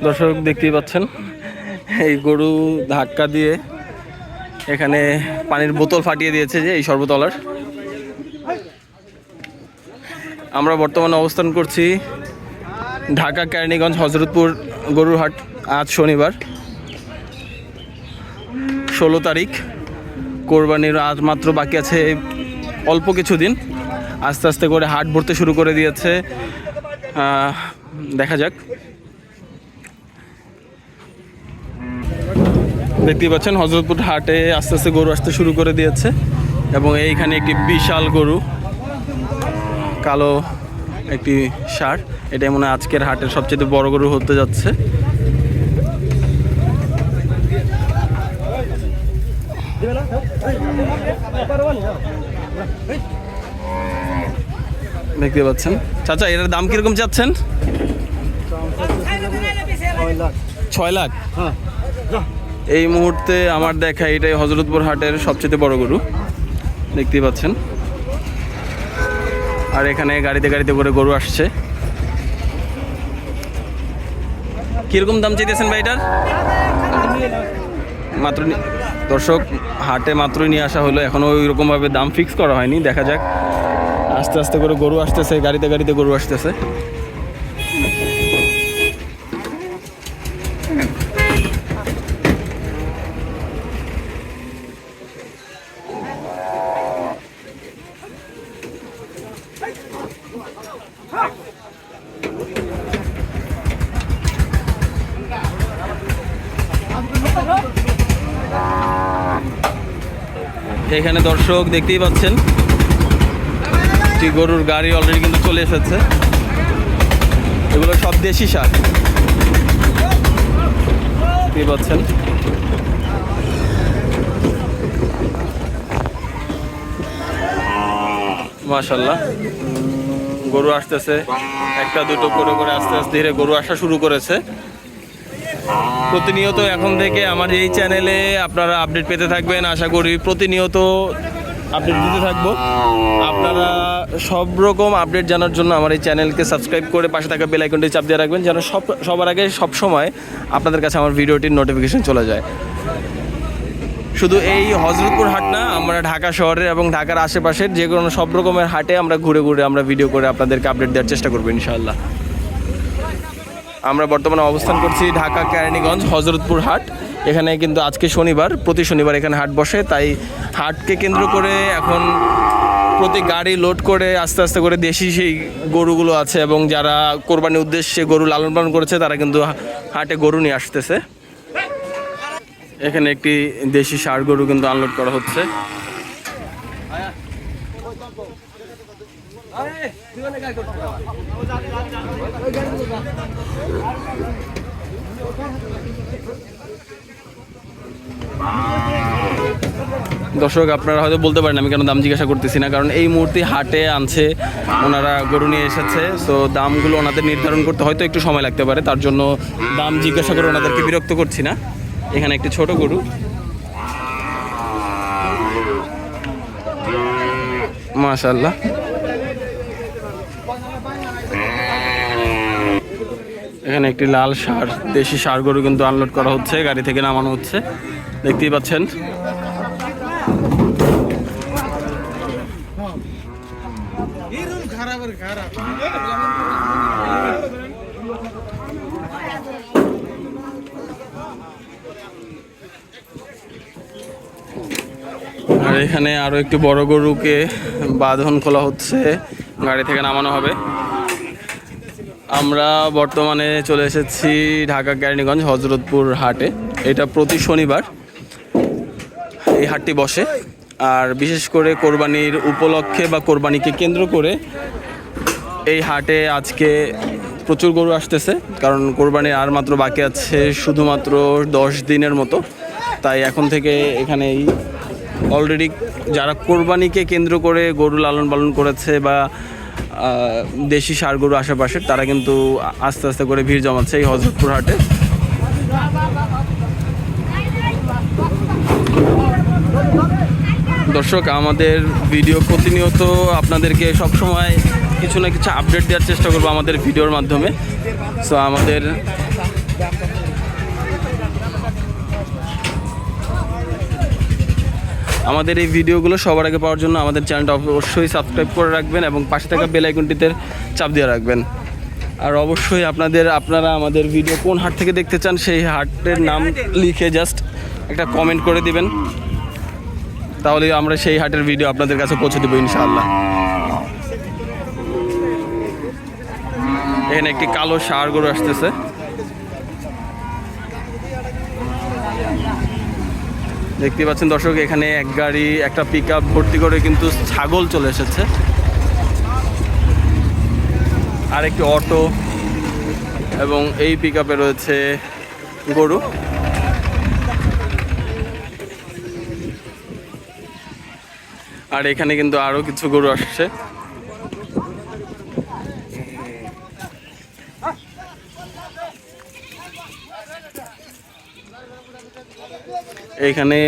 দর্শক দেখতেই পাচ্ছেন এই গরু ধাক্কা দিয়ে এখানে পানির বোতল ফাটিয়ে দিয়েছে যে এই সর্বতলার। আমরা বর্তমানে অবস্থান করছি ঢাকা কেরানীগঞ্জ হজরতপুর গরুর হাট। আজ শনিবার 16 তারিখ, কোরবানির আজ মাত্র বাকি আছে অল্প কিছুদিন। আস্তে আস্তে করে হাট ভরতে শুরু করে দিয়েছে। দেখা যাক। দেখতেই পাচ্ছেন হজরতপুর হাটে আস্তে আস্তে গরু আসতে শুরু করে দিয়েছে এবং এইখানে একটি বিশাল গরু, কালো একটি ষাঁড়, এটাই মনে হয় আজকের হাটের সবচেয়ে বড় গরু হতে যাচ্ছে। দেখতে পাচ্ছেন। চাচা, এটার দাম কিরকম চাচ্ছেন? 6 লাখ। এই মুহূর্তে আমার দেখা এটাই হজরতপুর হাটের সবচেয়ে বড় গরু, দেখতেই পাচ্ছেন। আর এখানে গাড়িতে গাড়িতে করে গরু আসছে। কিরকম দাম চাইতেছেন ভাই এটার? মাত্র দর্শক হাটে মাত্রই নিয়ে আসা হলো, এখনও ওই রকমভাবে দাম ফিক্স করা হয়নি। দেখা যাক। আস্তে আস্তে করে গরু আসতেছে, গাড়িতে গাড়িতে গরু আসতেছে। এখানে দর্শক দেখতেই পাচ্ছেন একটি গরুর গাড়ি অলরেডি কিন্তু চলে এসেছে। এগুলো সব দেশি ষাঁড়, দেখতেই পাচ্ছেন। মাশাআল্লাহ, গরু আসতেছে একটা দুটো করে করে, আস্তে আস্তে ধীরে গরু আসা শুরু করেছে। প্রতিনিয়ত এখন থেকে আমার এই চ্যানেলে আপনারা আপডেট পেতে থাকবেন। আশা করি প্রতিনিয়ত আপডেট দিতে থাকবো। আপনারা সব রকম আপডেট জানার জন্য আমার এই চ্যানেলকে সাবস্ক্রাইব করে পাশে থাকা বেল আইকনটি চাপ দিয়ে রাখবেন, যেন সবার আগে সব সময় আপনাদের কাছে আমার ভিডিওটির নোটিফিকেশন চলে যায়। শুধু এই হজরতপুর হাট না, আমরা ঢাকা শহরের এবং ঢাকার আশেপাশের যে কোনো সব রকমের হাটে আমরা ঘুরে ঘুরে আমরা ভিডিও করে আপনাদেরকে আপডেট দেওয়ার চেষ্টা করবো ইনশাআল্লাহ। আমরা বর্তমানে অবস্থান করছি ঢাকা কেরানীগঞ্জ হজরতপুর হাট। এখানে কিন্তু আজকে শনিবার, প্রতি শনিবার এখানে হাট বসে। তাই হাটকে কেন্দ্র করে এখন প্রতি গাড়ি লোড করে আস্তে আস্তে করে দেশি সেই গরুগুলো আছে এবং যারা কোরবানির উদ্দেশ্যে গরু লালন পালন করেছে তারা কিন্তু হাটে গরু নিয়ে আসতেছে। এখানে একটি দেশি ষাঁড় গরু কিন্তু আনলোড করা হচ্ছে। দর্শক, আপনারা হয়তো বলতে পারেন আমি কেন দাম জিজ্ঞাসা করতেছি না, কারণ এই মুহূর্তে হাটে আনছে, ওনারা গরু নিয়ে এসেছে। সো দামগুলো ওনাদের নির্ধারণ করতে হয়তো একটু সময় লাগতে পারে, তার জন্য দাম জিজ্ঞাসা করে ওনাদেরকে বিরক্ত করছি না। এখানে একটি ছোট গরু, মাশাআল্লাহ। এখানে একটি লাল ষাঁড়, দেশি ষাঁড় গরু কিন্তু আনলোড করা হচ্ছে, গাড়ি থেকে নামানো হচ্ছে, দেখতেই পাচ্ছেন। আর এখানে আরো একটি বড় গরুকে বাঁধন খোলা হচ্ছে, গাড়ি থেকে নামানো হবে। আমরা বর্তমানে চলে এসেছি ঢাকা কেরানীগঞ্জ হজরতপুর হাটে। এটা প্রতি শনিবার এই হাটটি বসে। আর বিশেষ করে কোরবানির উপলক্ষে বা কোরবানিকে কেন্দ্র করে এই হাটে আজকে প্রচুর গরু আসতেছে, কারণ কোরবানি আর মাত্র বাকি আছে শুধুমাত্র 10 দিনের মতো। তাই এখন থেকে এখানেই অলরেডি যারা কোরবানিকে কেন্দ্র করে গরু লালন পালন করেছে বা দেশি ষাঁড় গরু আশেপাশের, তারা কিন্তু আস্তে আস্তে করে ভিড় জমাচ্ছে এই হজরতপুর হাটে। দর্শক, আমাদের ভিডিও প্রতিনিয়ত আপনাদেরকে সবসময় কিছু না কিছু আপডেট দেওয়ার চেষ্টা করবো আমাদের ভিডিওর মাধ্যমে। সো আমাদের আমাদের এই ভিডিওগুলো সবার আগে পাওয়ার জন্য আমাদের চ্যানেলটা অবশ্যই সাবস্ক্রাইব করে রাখবেন এবং পাশে থাকা বেল আইকনটিতে চাপ দিয়ে রাখবেন। আর অবশ্যই আপনারা আমাদের ভিডিও কোন হাট থেকে দেখতে চান সেই হাটের নাম লিখে জাস্ট একটা কমেন্ট করে দিবেন, তাহলে আমরা সেই হাটের ভিডিও আপনাদের কাছে পৌঁছে দেবো ইনশাআল্লাহ। এখানে একটি কালো ষাঁড় গরু আসতেছে। দেখতে পাচ্ছেন দর্শক, এখানে এক গাড়ি একটা পিকআপ ভর্তি করে কিন্তু ছাগল চলে এসেছে, আর একটি অটো এবং এই পিকআপে রয়েছে গরু। আর এখানে কিন্তু আরো কিছু গরু আসছে। এইখানে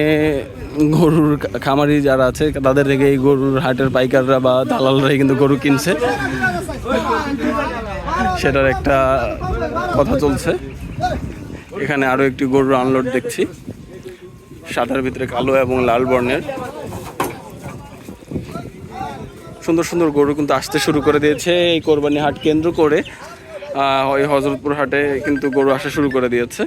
গরুর খামারি যারা আছে তাদের থেকে এই গরুর হাটের পাইকাররা বা দালালরাই কিন্তু গরু কিনছে, সেটার একটা কথা চলছে। এখানে আরো একটি গরুর আনলোড দেখছি, সাদার ভিতরে কালো এবং লাল বর্ণের। সুন্দর সুন্দর গরু কিন্তু আসতে শুরু করে দিয়েছে এই কোরবানি হাট কেন্দ্র করে। ওই হযরতপুর হাটে কিন্তু গরু আসা শুরু করে দিয়েছে।